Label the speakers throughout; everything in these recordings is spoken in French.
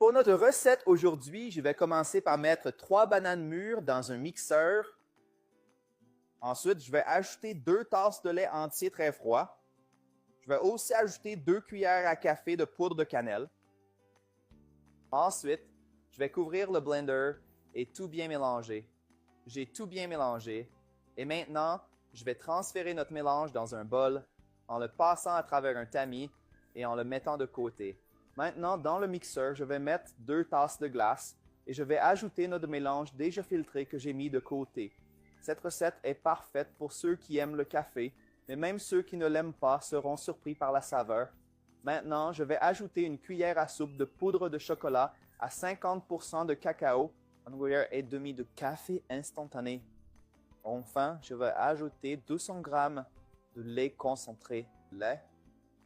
Speaker 1: Pour notre recette aujourd'hui, je vais commencer par mettre 3 bananes mûres dans un mixeur. Ensuite, je vais ajouter 2 tasses de lait entier très froid. Je vais aussi ajouter 2 cuillères à café de poudre de cannelle. Ensuite, je vais couvrir le blender et tout bien mélanger. J'ai tout bien mélangé. Et maintenant, je vais transférer notre mélange dans un bol en le passant à travers un tamis et en le mettant de côté. Maintenant, dans le mixeur, je vais mettre 2 tasses de glace et je vais ajouter notre mélange déjà filtré que j'ai mis de côté. Cette recette est parfaite pour ceux qui aiment le café, mais même ceux qui ne l'aiment pas seront surpris par la saveur. Maintenant, je vais ajouter une cuillère à soupe de poudre de chocolat à 50% de cacao, une cuillère et demie de café instantané. Enfin, je vais ajouter 200 g de lait concentré, lait,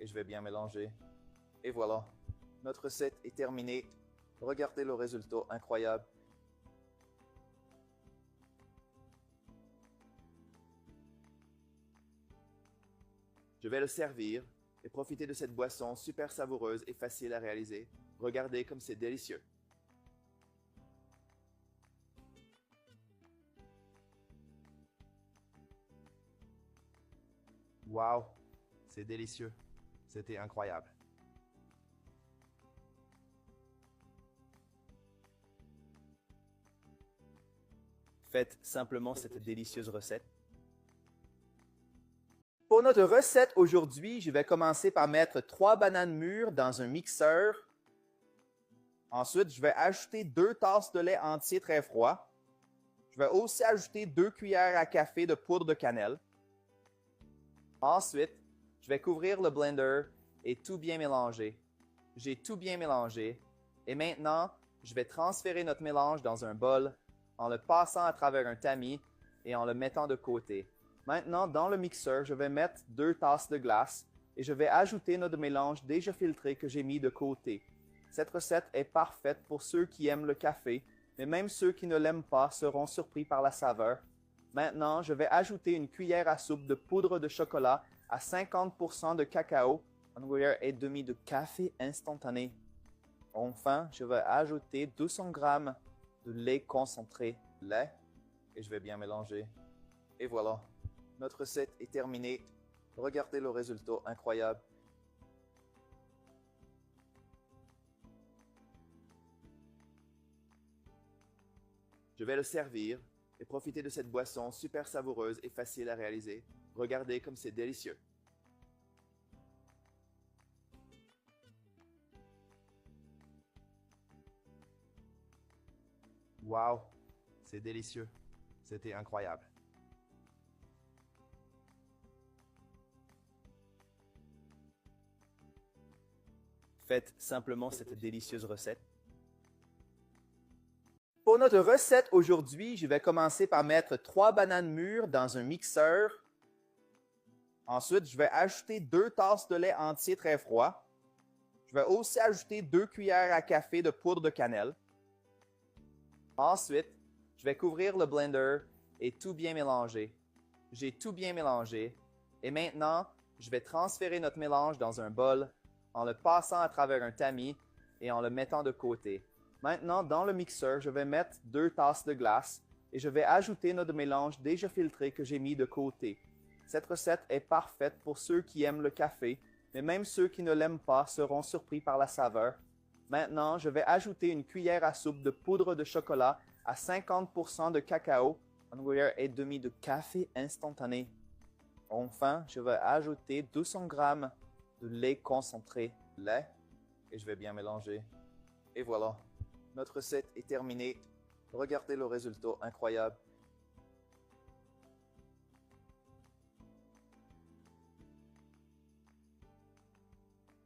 Speaker 1: et je vais bien mélanger. Et voilà, notre recette est terminée. Regardez le résultat incroyable. Je vais le servir et profiter de cette boisson super savoureuse et facile à réaliser. Regardez comme c'est délicieux. Wow, c'est délicieux. C'était incroyable. Faites simplement cette délicieuse recette. Pour notre recette aujourd'hui, je vais commencer par mettre 3 bananes mûres dans un mixeur. Ensuite, je vais ajouter 2 tasses de lait entier très froid. Je vais aussi ajouter 2 cuillères à café de poudre de cannelle. Ensuite, je vais couvrir le blender et tout bien mélanger. J'ai tout bien mélangé. Et maintenant, je vais transférer notre mélange dans un bol en le passant à travers un tamis et en le mettant de côté. Maintenant, dans le mixeur, je vais mettre 2 tasses de glace et je vais ajouter notre mélange déjà filtré que j'ai mis de côté. Cette recette est parfaite pour ceux qui aiment le café, mais même ceux qui ne l'aiment pas seront surpris par la saveur. Maintenant, je vais ajouter une cuillère à soupe de poudre de chocolat à 50% de cacao, une cuillère et demie de café instantané. Enfin, je vais ajouter 200 g de lait concentré, lait, et je vais bien mélanger. Et voilà, notre recette est terminée. Regardez le résultat incroyable. Je vais le servir et profiter de cette boisson super savoureuse et facile à réaliser. Regardez comme c'est délicieux. Wow, c'est délicieux. C'était incroyable. Faites simplement cette délicieuse recette. Pour notre recette aujourd'hui, je vais commencer par mettre 3 bananes mûres dans un mixeur. Ensuite, je vais ajouter 2 tasses de lait entier très froid. Je vais aussi ajouter 2 cuillères à café de poudre de cannelle. Ensuite, je vais couvrir le blender et tout bien mélanger. J'ai tout bien mélangé. Et maintenant, je vais transférer notre mélange dans un bol en le passant à travers un tamis et en le mettant de côté. Maintenant, dans le mixeur, je vais mettre 2 tasses de glace et je vais ajouter notre mélange déjà filtré que j'ai mis de côté. Cette recette est parfaite pour ceux qui aiment le café, mais même ceux qui ne l'aiment pas seront surpris par la saveur. Maintenant, je vais ajouter une cuillère à soupe de poudre de chocolat à 50% de cacao, une cuillère et demie de café instantané. Enfin, je vais ajouter 200 g de lait concentré, lait, et je vais bien mélanger. Et voilà, notre recette est terminée. Regardez le résultat incroyable.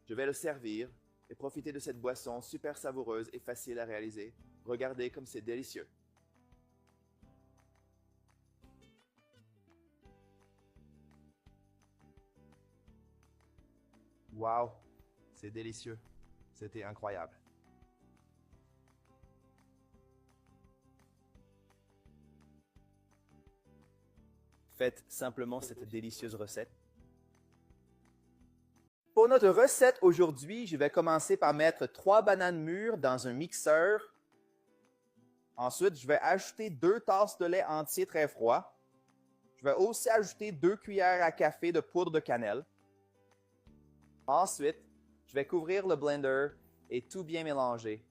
Speaker 1: Je vais le servir et profiter de cette boisson super savoureuse et facile à réaliser. Regardez comme c'est délicieux. Wow, c'est délicieux. C'était incroyable. Faites simplement cette délicieuse recette. Pour notre recette aujourd'hui, je vais commencer par mettre 3 bananes mûres dans un mixeur. Ensuite, je vais ajouter 2 tasses de lait entier très froid. Je vais aussi ajouter 2 cuillères à café de poudre de cannelle. Ensuite, je vais couvrir le blender et tout bien mélanger.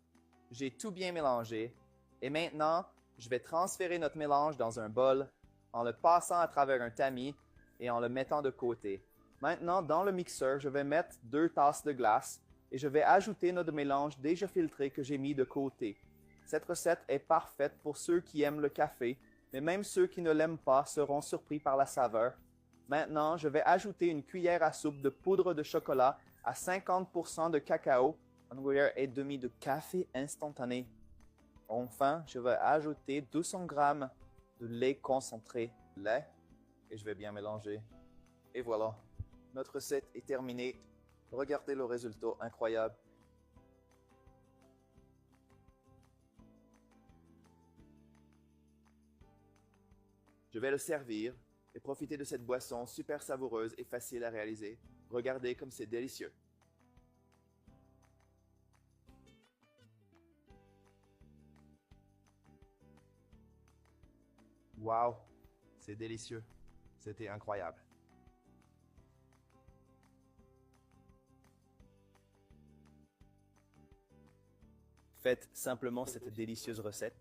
Speaker 1: J'ai tout bien mélangé. Et maintenant, je vais transférer notre mélange dans un bol en le passant à travers un tamis et en le mettant de côté. Maintenant, dans le mixeur, je vais mettre 2 tasses de glace et je vais ajouter notre mélange déjà filtré que j'ai mis de côté. Cette recette est parfaite pour ceux qui aiment le café, mais même ceux qui ne l'aiment pas seront surpris par la saveur. Maintenant, je vais ajouter une cuillère à soupe de poudre de chocolat à 50% de cacao, une cuillère et demie de café instantané. Enfin, je vais ajouter 200 g de lait concentré, lait, et je vais bien mélanger. Et voilà, notre recette est terminée. Regardez le résultat incroyable. Je vais le servir et profiter de cette boisson super savoureuse et facile à réaliser. Regardez comme c'est délicieux. Wow, c'est délicieux. C'était incroyable. Faites simplement cette délicieuse recette